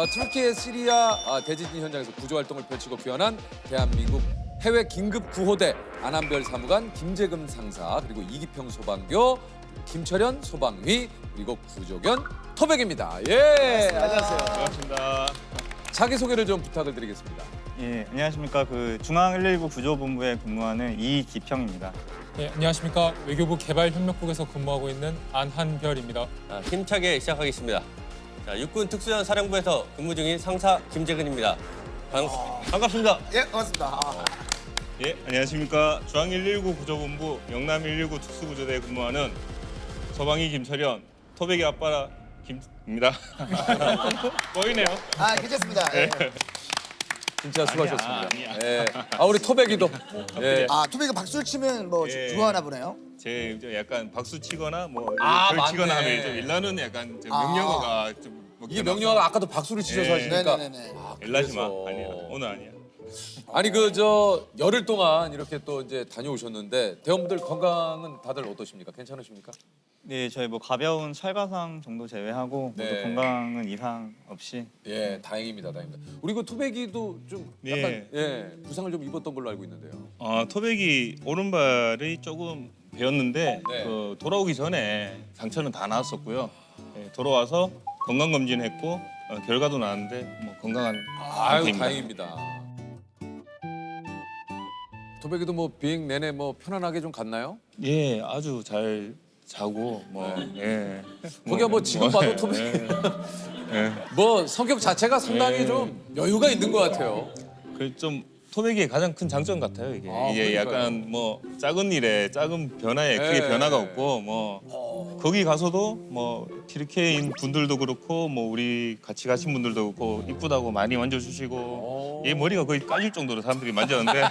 터키의 시리아 대지진 현장에서 구조 활동을 펼치고 귀환한 대한민국 해외 긴급 구호대 안한별 사무관 김재금 상사 그리고 이기평 소방교 김철현 소방위 그리고 구조견 토백입니다. 예, 안녕하세요. 반갑습니다. 자기 소개를 좀 부탁을 드리겠습니다. 예, 안녕하십니까. 중앙 119 구조본부에 근무하는 이기평입니다. 네, 안녕하십니까. 외교부 개발협력국에서 근무하고 있는 안한별입니다. 힘차게 시작하겠습니다. 자, 육군 특수전 사령부에서 근무 중인 상사 김재근입니다. 반갑습니다. 예, 반갑습니다. 예, 안녕하십니까. 중앙 119 구조본부 영남 119 특수구조대에 근무하는 소방이 김철현, 토백이 아빠라 김입니다. 보이네요. 괜찮습니다. 예. 진짜 수고하셨습니다. 아니야. 예. 우리 토백이도. 예. 투비가 박수를 치면 뭐 예. 좋아하나 보네요. 제 약간 박수 치거나 뭐 맞네. 치거나 하면 좀 일라는 약간 좀 명령어가 좀 이게 명령어가 아까도 박수를 치셔서 예. 하시니까. 네네네. 엘라지마 그래서. 아니야. 오늘 아니야. 아니 열흘 동안 이렇게 또 이제 다녀오셨는데 대원분들 건강은 다들 어떠십니까? 괜찮으십니까? 네, 저희 가벼운 찰과상 정도 제외하고 네. 모두 건강은 이상 없이. 예, 다행입니다, 다행입니다. 우리 토백이도 좀 약간 부상을 좀 입었던 걸로 알고 있는데요. 토백이 오른발이 조금 베었는데 네. 돌아오기 전에 상처는 다 나았었고요. 예, 돌아와서 건강 검진했고 결과도 나왔는데 뭐 건강한 아유, 상태입니다. 다행입니다. 토백이도 뭐 비행 내내 뭐 편안하게 좀 갔나요? 예, 아주 잘 자고 예. 거기가 뭐 지금 봐도 토백 예. 뭐 성격 자체가 상당히 좀 여유가 있는 것 같아요. 좀 토백의 가장 큰 장점 같아요 이게. 이게 그러니까요. 약간 뭐 작은 일에 작은 변화에 크게 네. 변화가 없고 뭐 거기 가서도 뭐 티르케인 분들도 그렇고 뭐 우리 같이 가신 분들도 그렇고 이쁘다고 많이 만져주시고 얘 머리가 거의 까질 정도로 사람들이 만졌는데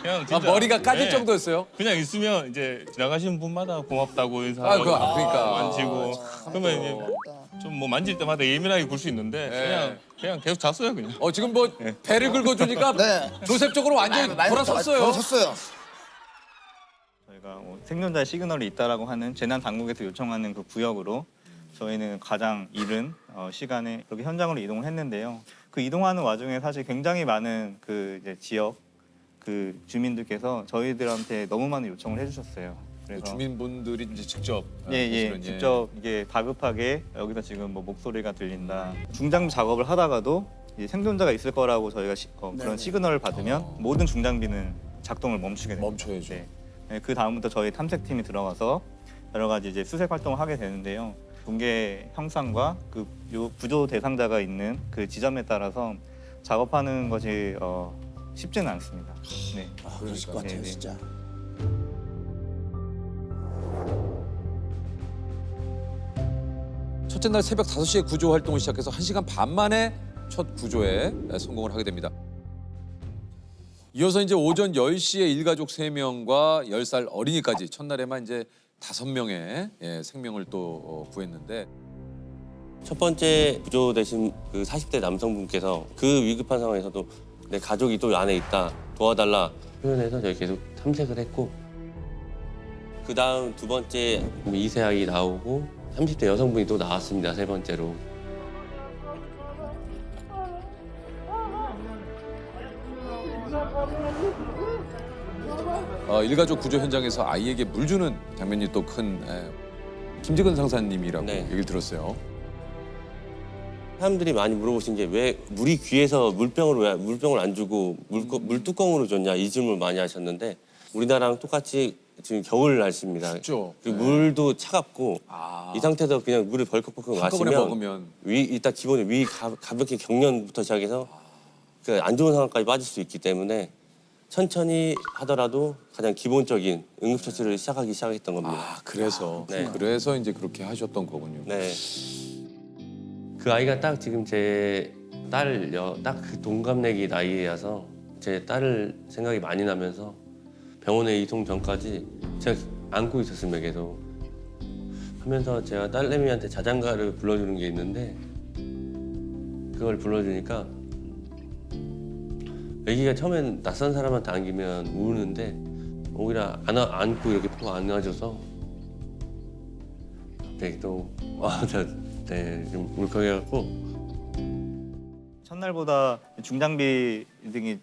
그냥 진짜 머리가 까질 예. 정도였어요? 그냥 있으면 이제 지나가시는 분마다 고맙다고 인사하고 그러니까. 만지고 그러면 이제 좀 뭐 만질 때마다 예민하게 굴 수 있는데 네. 그냥 계속 잤어요 그냥. 지금 뭐 배를 긁어주니까 네. 조셉 쪽으로 완전히 돌아섰어요. 돌아섰어요. 저희가 생존자의 시그널이 있다라고 하는 재난 당국에서 요청하는 그 구역으로 저희는 가장 이른 시간에 여기 현장으로 이동을 했는데요. 그 이동하는 와중에 사실 굉장히 많은 이제 지역 주민들께서 저희들한테 너무 많은 요청을 해주셨어요. 그래서 주민분들이 이제 직접 예, 직접 이게 다급하게 여기서 지금 뭐 목소리가 들린다. 중장비 작업을 하다가도 이제 생존자가 있을 거라고 저희가 그런 시그널을 받으면 모든 중장비는 작동을 멈추게 됩니다. 멈춰야죠. 네, 그 다음부터 저희 탐색팀이 들어가서 여러 가지 이제 수색 활동을 하게 되는데요. 붕괴 형상과 요 구조 대상자가 있는 그 지점에 따라서 작업하는 것이 쉽지는 않습니다. 네. 그러실 것 같아요, 네, 네. 진짜. 첫째 날 새벽 5시에 구조 활동을 시작해서 1시간 반 만에 첫 구조에 성공을 하게 됩니다. 이어서 이제 오전 10시에 일가족 3명과 10살 어린이까지 첫날에만 이제 5명의 생명을 또 구했는데 첫 번째 구조되신 그 40대 남성분께서 그 위급한 상황에서도 내 가족이 또 안에 있다, 도와달라 표현해서 저희 계속 탐색을 했고 그 다음 두 번째 이세아이 나오고 30대 여성분이 또 나왔습니다, 세 번째로. 일가족 구조 현장에서 아이에게 물 주는 장면이 또 큰 김재근 상사님이라고 네. 얘기를 들었어요. 사람들이 많이 물어보신 게 왜 물이 귀해서 물병을 안 주고 물뚜껑으로 줬냐 이 질문을 많이 하셨는데 우리나라랑 똑같이 지금 겨울 날씨입니다. 춥죠. 그리고 물도 차갑고 이 상태에서 그냥 물을 벌컥벌컥 한꺼번에 마시면 먹으면 일단 기본에 가볍게 경련부터 시작해서 그 안 좋은 상황까지 빠질 수 있기 때문에 천천히 하더라도 가장 기본적인 응급처치를 시작했던 겁니다. 그래서 네. 그래서 이제 그렇게 하셨던 거군요. 네. 그 아이가 딱 지금 제 딸요, 딱 그 동갑내기 나이여서 제 딸을 생각이 많이 나면서 병원에 이송 전까지 제가 안고 있었습니다, 계속. 하면서 제가 딸내미한테 자장가를 불러주는 게 있는데 그걸 불러주니까 아기가 처음엔 낯선 사람한테 안기면 우는데 오히려 안고 이렇게 푹 안아줘서 갑자기 또 좀 울컥해갖고 첫날보다 중장비 등이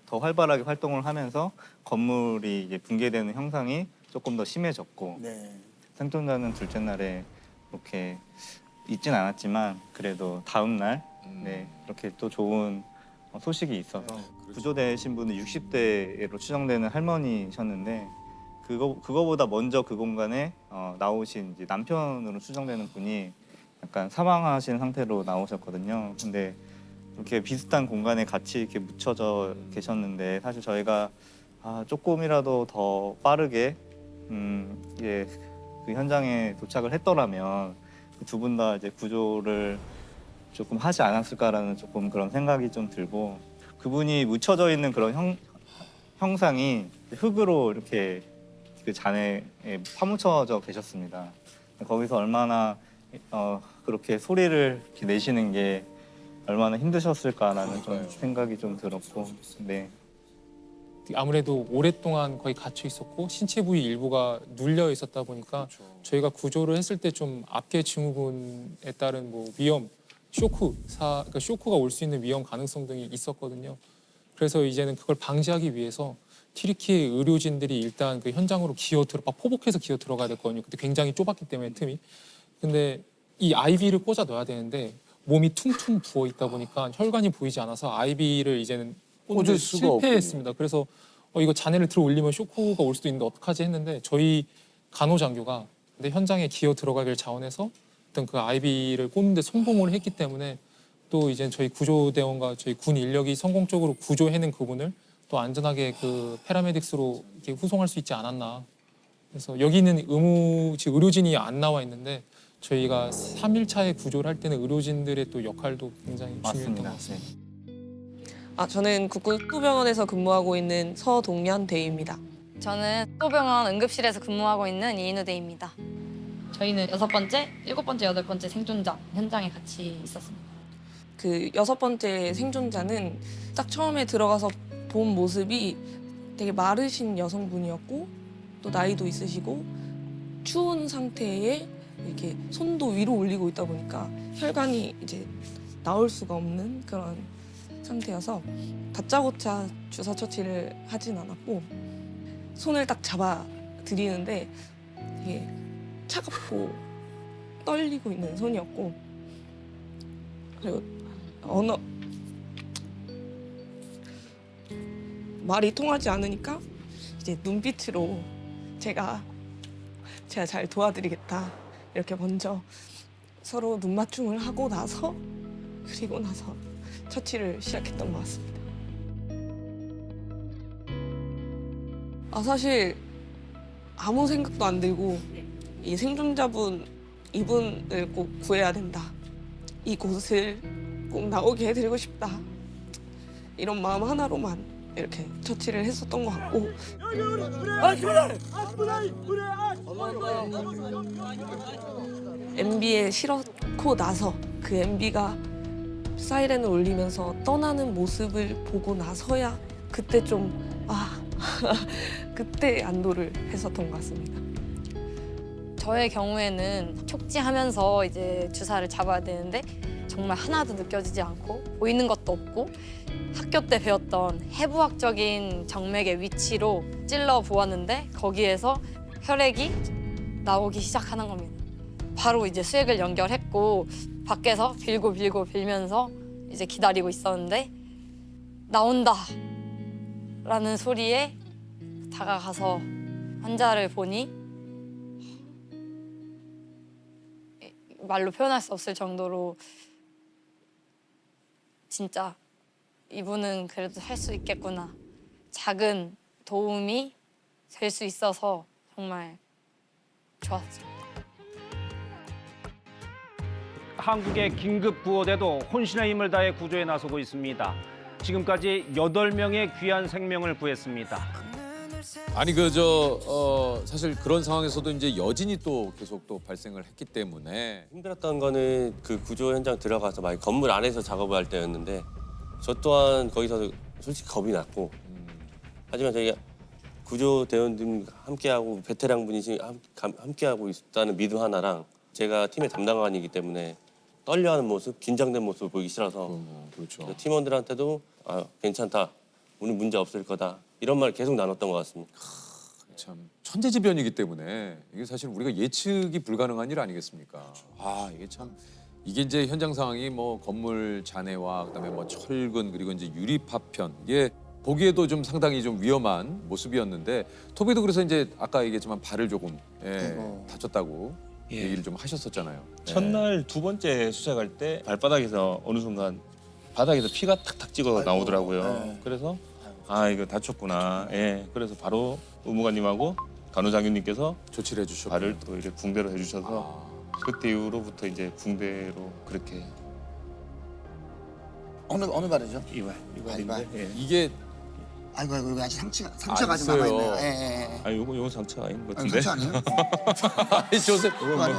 더 활발하게 활동을 하면서 건물이 이제 붕괴되는 형상이 조금 더 심해졌고 네. 생존자는 둘째 날에 이렇게 있진 않았지만 그래도 다음 날 네, 이렇게 또 좋은 소식이 있어서 구조되신 분은 60대로 추정되는 할머니셨는데 그거보다 먼저 그 공간에 나오신 이제 남편으로 추정되는 분이 약간 사망하신 상태로 나오셨거든요. 근데 이렇게 비슷한 공간에 같이 이렇게 묻혀져 계셨는데 사실 저희가 조금이라도 더 빠르게 이제 그 현장에 도착을 했더라면 두 분 다 이제 구조를 조금 하지 않았을까라는 조금 그런 생각이 좀 들고 그분이 묻혀져 있는 그런 형상이 흙으로 이렇게 그 잔해에 파묻혀져 계셨습니다. 거기서 얼마나 그렇게 소리를 이렇게 내시는 게 얼마나 힘드셨을까라는 좀 생각이 좀 들었고 네. 아무래도 오랫동안 거의 갇혀 있었고 신체 부위 일부가 눌려 있었다 보니까 저희가 구조를 했을 때 좀 압계 증후군에 따른 뭐 위험, 그러니까 쇼크가 올 수 있는 위험 가능성 등이 있었거든요. 그래서 이제는 그걸 방지하기 위해서 튀르키예 의료진들이 일단 그 현장으로 막 포복해서 기어 들어가야 됐거든요. 그때 굉장히 좁았기 때문에 틈이. 근데 이 아이비를 꽂아 넣어야 되는데 몸이 퉁퉁 부어 있다 보니까 혈관이 보이지 않아서 아이비를 이제는 꽂을 수가 실패했습니다. 그래서 이거 잔해를 들어 올리면 쇼크가 올 수도 있는데 어떡하지 했는데 저희 간호장교가 근데 현장에 기어 들어가길 자원해서 어떤 그 아이비를 꽂는데 성공을 했기 때문에 또 이제 저희 구조대원과 저희 군 인력이 성공적으로 구조해낸 그분을 또 안전하게 그 패라메딕스로 이렇게 후송할 수 있지 않았나. 그래서 여기는 의료진이 안 나와 있는데 저희가 3일차에 구조를 할 때는 의료진들의 또 역할도 굉장히 중요했던 것 맞습니다. 같습니다. 저는 국군 수도병원에서 근무하고 있는 서동연 대위입니다. 저는 수도병원 응급실에서 근무하고 있는 이인우 대입니다. 저희는 6번째, 7번째, 8번째 생존자 현장에 같이 있었습니다. 그 6번째 생존자는 딱 처음에 들어가서 본 모습이 되게 마르신 여성분이었고 또 나이도 있으시고 추운 상태에 이렇게 손도 위로 올리고 있다 보니까 혈관이 이제 나올 수가 없는 그런 상태여서 다짜고짜 주사 처치를 하진 않았고 손을 딱 잡아 드리는데 이게 차갑고 떨리고 있는 손이었고 그리고 말이 통하지 않으니까 이제 눈빛으로 제가 잘 도와드리겠다 이렇게 먼저 서로 눈 맞춤을 하고 나서 그리고 나서 처치를 시작했던 것 같습니다. 사실 아무 생각도 안 들고 이 생존자분 이분을 꼭 구해야 된다. 이곳을 꼭 나오게 해드리고 싶다. 이런 마음 하나로만 이렇게 처치를 했었던 것 같고 MB에 실었고 나서 그 MB가 사이렌을 울리면서 떠나는 모습을 보고 나서야 그때 좀 그때 안도를 했었던 것 같습니다. 저의 경우에는 촉지하면서 이제 주사를 잡아야 되는데 정말 하나도 느껴지지 않고 보이는 것도 없고 학교 때 배웠던 해부학적인 정맥의 위치로 찔러 보았는데 거기에서 혈액이 나오기 시작하는 겁니다. 바로 이제 수액을 연결했고 밖에서 빌면서 이제 기다리고 있었는데 나온다 라는 소리에 다가가서 환자를 보니 말로 표현할 수 없을 정도로 진짜 이분은 그래도 할 수 있겠구나. 작은 도움이 될 수 있어서 정말 좋았습니다. 한국의 긴급구호대도 혼신의 힘을 다해 구조에 나서고 있습니다. 지금까지 8명의 귀한 생명을 구했습니다. 아니 사실 그런 상황에서도 이제 여진이 또 계속 또 발생을 했기 때문에 힘들었던 거는 그 구조 현장 들어가서 막 건물 안에서 작업을 할 때였는데 저 또한 거기서 솔직히 겁이 났고 하지만 저희가 구조대원들 함께하고 베테랑 분이 함께하고 있다는 믿음 하나랑 제가 팀의 담당관이기 때문에 떨려하는 모습, 긴장된 모습을 보이기 싫어서 그렇죠. 팀원들한테도 괜찮다, 우리 문제 없을 거다 이런 말 계속 나눴던 것 같습니다. 참 천재지변이기 때문에 이게 사실 우리가 예측이 불가능한 일 아니겠습니까? 아 이게 참 이게 이제 현장 상황이 뭐 건물 잔해와 그다음에 뭐 철근 그리고 이제 유리 파편 이게 보기에도 좀 상당히 좀 위험한 모습이었는데 토비도 그래서 이제 아까 얘기했지만 발을 조금 다쳤다고 얘기를 좀 하셨었잖아요. 첫날 두 번째 수색할 때 발바닥에서 어느 순간 바닥에서 피가 탁탁 찍어 나오더라고요. 그래서 이거 다쳤구나. 예. 그래서 바로 의무관님하고 간호장교님께서 조치를 해주셨고 발을 또 이렇게 붕대로 해주셔서 그때 이후로부터 이제 붕대로 그렇게 어느 발이죠? 이발인데. 예. 이게 아이고 이거 아직 상처가 아직 있어요. 남아 있네요. 예. 요건 상처가 아닌 것 같은데. 상처 아니에요? 아니 조셉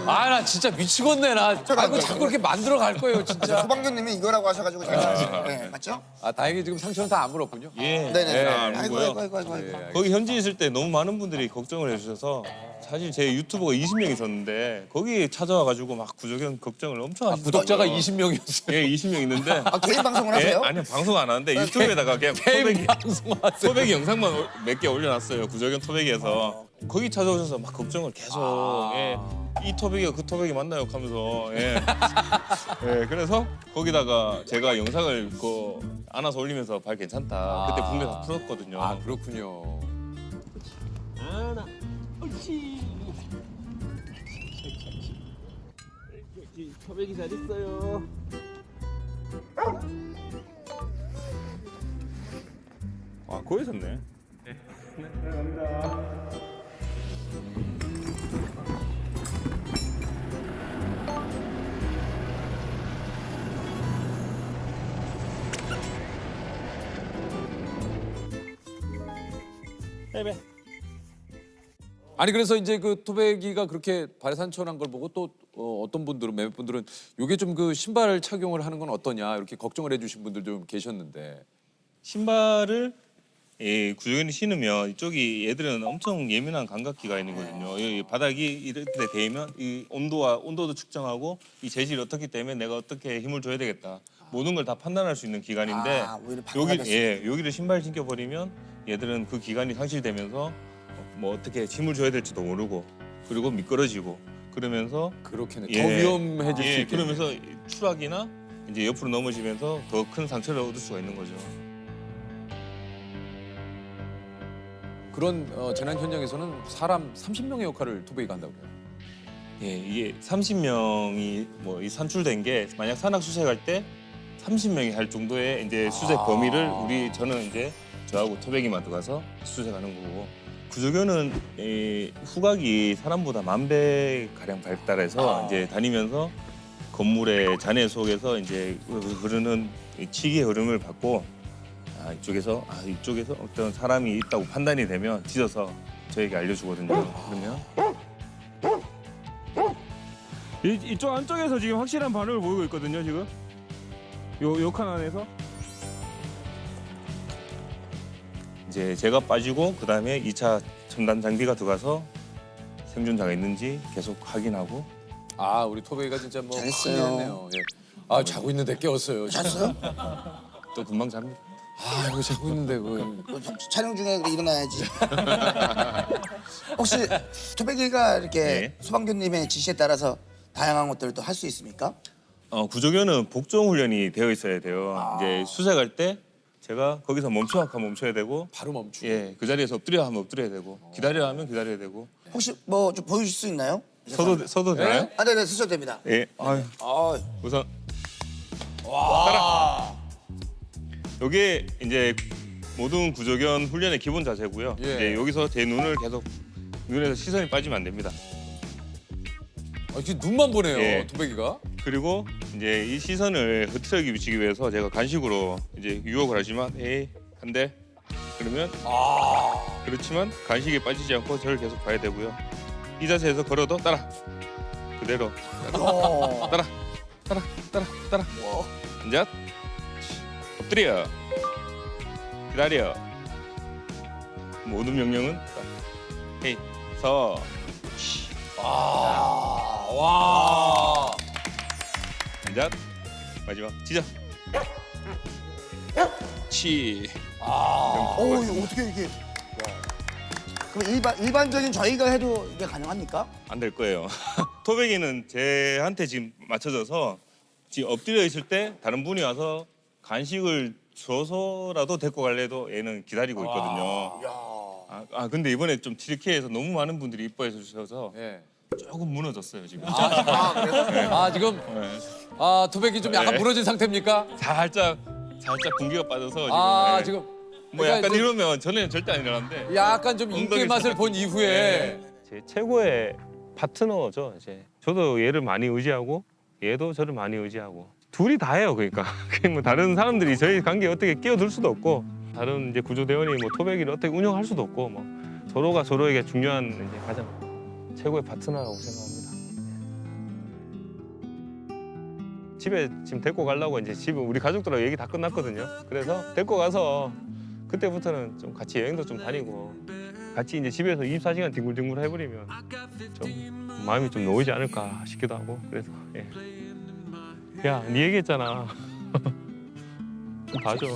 나 진짜 미치겠네 나. 아이고 자꾸 이렇게 만들어 갈 거예요 진짜. 소방교님이 이거라고 하셔가지고 제가 네, 맞죠? 다행히 지금 상처는 다 안 물었군요. 예. 네네. 아이고. 아이고. 거기 현지에 있을 때 너무 많은 분들이 걱정을 해주셔서 사실 제 유튜버가 20명 있었는데 거기 찾아와가지고 막 구조견 걱정을 엄청 하시더라고요. 구독자가 20명이었어요. 예, 20명 있는데 개인 방송을 예? 하세요? 아니요, 방송 안 하는데 유튜브에다가 그냥 개인 방송하세요. 토백이 영상만 몇 개 올려놨어요. 구조견 토백에서 거기 찾아오셔서 막 걱정을 계속 예. 이 토백이가 그 토백이 맞나요? 하면서 예. 예, 그래서 거기다가 제가 영상을 안아서 올리면서 발 괜찮다. 그때 붕대 다 풀었거든요. 아 그렇군요. 토백이 잘 있어요. 거기 있었네. 아니 그래서 이제 그 토백이가 그렇게 발에 상처 난 걸 보고 또 어떤 분들은 몇몇 분들은 요게 좀 그 신발 착용을 하는 건 어떠냐 이렇게 걱정을 해주신 분들 좀 계셨는데 신발을 구조견이 신으면 이쪽이 얘들은 엄청 예민한 감각기가 있거든요. 이 바닥이 이렇게 대면 이 온도도 측정하고 이 재질이 어떻기 때문에 내가 어떻게 힘을 줘야 되겠다. 모든 걸 다 판단할 수 있는 기관인데 오히려 방어가 여기를 신발 신겨 버리면 얘들은 그 기관이 상실되면서 뭐 어떻게 힘을 줘야 될지도 모르고 그리고 미끄러지고 그러면서 그렇게는 예. 더 위험해질 수 있게. 그러면서 추락이나 이제 옆으로 넘어지면서 더 큰 상처를 얻을 수가 있는 거죠. 그런 재난 현장에서는 사람 30명의 역할을 토백이가 한다고 그래요. 예, 이게 30명이 뭐 이 산출된 게 만약 산악 수색할 때 30명이 할 정도의 이제 수색 범위를 저는 이제 저하고 토백이만 들어가서 수색하는 거고 구조견은 후각이 사람보다 10,000배 가량 발달해서 이제 다니면서 건물의 잔해 속에서 이제 흐르는 치기의 흐름을 받고 이쪽에서 어떤 사람이 있다고 판단이 되면 뒤져서 저에게 알려주거든요. 그러면 이쪽 안쪽에서 지금 확실한 반응을 보이고 있거든요. 지금 요 칸 안에서 이제 제가 빠지고 그 다음에 2차 첨단 장비가 들어가서 생존자가 있는지 계속 확인하고 우리 토백이가 진짜 뭐 잘했어요. 큰일했네요. 예. 자고 있는데 깨웠어요. 잤어요? 또 금방 잡니다. 이거 자고 있는데 촬영 중에 일어나야지. 혹시 토백이가 이렇게 네. 소방교님의 지시에 따라서 다양한 것들을 또 할 수 있습니까? 구조견은 복종 훈련이 되어 있어야 돼요. 이제 수색할 때 제가 거기서 멈춰야 되고 바로 멈추고. 예, 그 자리에서 엎드려 하면 엎드려야 되고 기다려 하면 기다려야 되고 혹시 뭐 좀 보여주실 수 있나요? 서도 되나요? 네네 쓰셔도 됩니다. 예. 아유, 우선 요게 이제 모든 구조견 훈련의 기본 자세고요. 예. 이제 여기서 제 눈에서 시선이 빠지면 안 됩니다. 지금 눈만 보네요. 예. 토백이가. 그리고 이제 이 시선을 흐트러기 비치기 위해서 제가 간식으로 이제 유혹을 하지만 안 돼. 그러면 그렇지만 간식에 빠지지 않고 저를 계속 봐야 되고요. 이 자세에서 걸어도 따라. 그대로. 따라. 이제 엎드려. 기다려. 모든 명령은 헤이 서. 와. 시작. 마지막 시작. 치. 오, 이거 어떻게 이게? 그럼 일반적인 저희가 해도 이게 가능합니까? 안 될 거예요. 토백이는 제한테 지금 맞춰져서 지금 엎드려 있을 때 다른 분이 와서 간식을 줘서라도 데리고 갈래도 얘는 기다리고 있거든요. 근데 이번에 좀 튀르키예에서 너무 많은 분들이 이뻐해 주셔서 예. 조금 무너졌어요 지금. 지금 네. 토백이 좀 약간 네. 무너진 상태입니까? 살짝 분기가 빠져서 지금. 네. 지금 뭐 그러니까 약간 좀 이러면 전에는 절대 안 일어나는데. 약간 좀 인기의 엉덩이 맛을 살짝- 본 이후에 제 최고의 파트너죠. 이제 저도 얘를 많이 의지하고 얘도 저를 많이 의지하고 둘이 다 해요. 그러니까 뭐 다른 사람들이 저희 관계에 어떻게 끼어들 수도 없고 다른 이제 구조대원이 뭐 토백이를 어떻게 운영할 수도 없고 뭐 서로가 서로에게 중요한 이제 가장 최고의 파트너라고 생각합니다. 집에 지금 데리고 가려고 이제 집에 우리 가족들하고 얘기 다 끝났거든요. 그래서 데리고 가서 그때부터는 좀 같이 여행도 좀 다니고 같이 이제 집에서 24시간 뒹굴뒹굴 해버리면 좀 마음이 좀 놓이지 않을까 싶기도 하고 그래서 예. 야, 네 얘기했잖아. 좀 봐줘.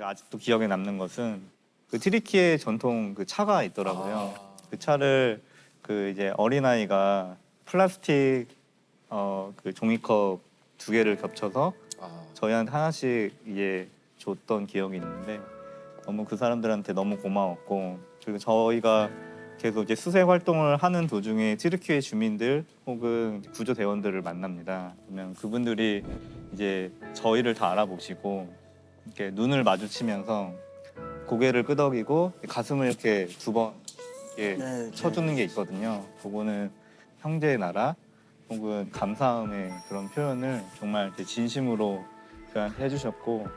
아직도 기억에 남는 것은 그 튀르키예 전통 그 차가 있더라고요. 그 차를 그 이제 어린아이가 플라스틱 그 종이컵 2개를 겹쳐서 저희한테 하나씩 이제 줬던 기억이 있는데 너무 그 사람들한테 너무 고마웠고 그리고 저희가 계속 이제 수색 활동을 하는 도중에 튀르키예 주민들 혹은 구조대원들을 만납니다. 그러면 그분들이 이제 저희를 다 알아보시고 이렇게 눈을 마주치면서 고개를 끄덕이고 가슴을 이렇게 2번 쳐주는 게 있거든요. 그거는 형제의 나라 혹은 감사함의 그런 표현을 정말 이렇게 진심으로 저희한테 해주셨고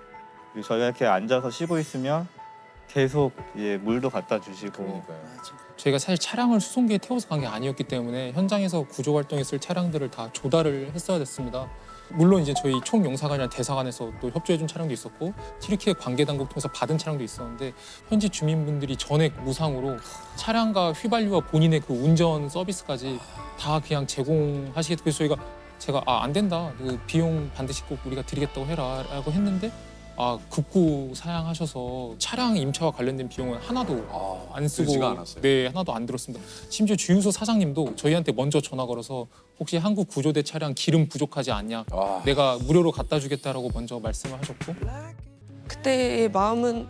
그리고 저희가 이렇게 앉아서 쉬고 있으면 계속 이제 물도 갖다 주시고 저희가 사실 차량을 수송기에 태워서 간 게 아니었기 때문에 현장에서 구조 활동했을 차량들을 다 조달을 했어야 됐습니다. 물론 이제 저희 총영사관이나 대사관에서 또 협조해준 차량도 있었고 튀르키예 관계당국 통해서 받은 차량도 있었는데 현지 주민분들이 전액 무상으로 차량과 휘발유와 본인의 그 운전 서비스까지 다 그냥 제공하시겠다. 그래서 제가 안 된다. 그 비용 반드시 꼭 우리가 드리겠다고 해라라고 했는데 급구 사양하셔서 차량 임차와 관련된 비용은 하나도 안 쓰고 들지가 않았어요. 네, 하나도 안 들었습니다. 심지어 주유소 사장님도 저희한테 먼저 전화 걸어서 혹시 한국 구조대 차량 기름 부족하지 않냐? 내가 무료로 갖다 주겠다라고 먼저 말씀을 하셨고 그때의 마음은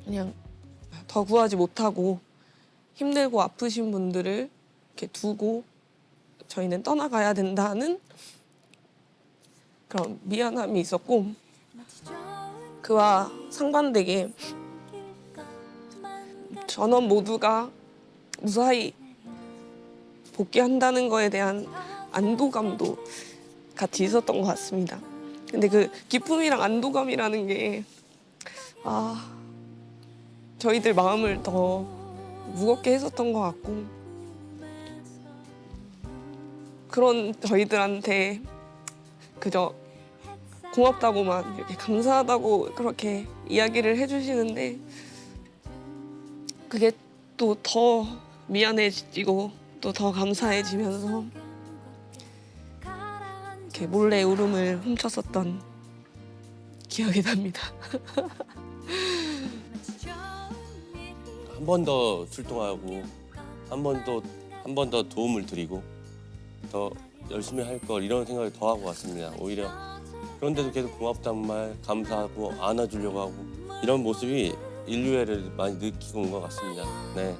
그냥 더 구하지 못하고 힘들고 아프신 분들을 이렇게 두고 저희는 떠나가야 된다는 그런 미안함이 있었고 그와 상반되게 전원 모두가 무사히 복귀한다는 거에 대한 안도감도 같이 있었던 것 같습니다. 근데 그 기쁨이랑 안도감이라는 게 저희들 마음을 더 무겁게 했었던 것 같고 그런 저희들한테 그저 고맙다고만 이렇게 감사하다고 그렇게 이야기를 해주시는데 그게 또 더 미안해지고 또 더 감사해지면서 이렇게 몰래 울음을 훔쳤었던 기억이 납니다. 한 번 더 출동하고 한 번 더 도움을 드리고 더 열심히 할 걸 이런 생각을 더 하고 왔습니다. 오히려 그런데도 계속 고맙다는 말, 감사하고 안아주려고 하고 이런 모습이 인류애를 많이 느끼고 온 것 같습니다. 네.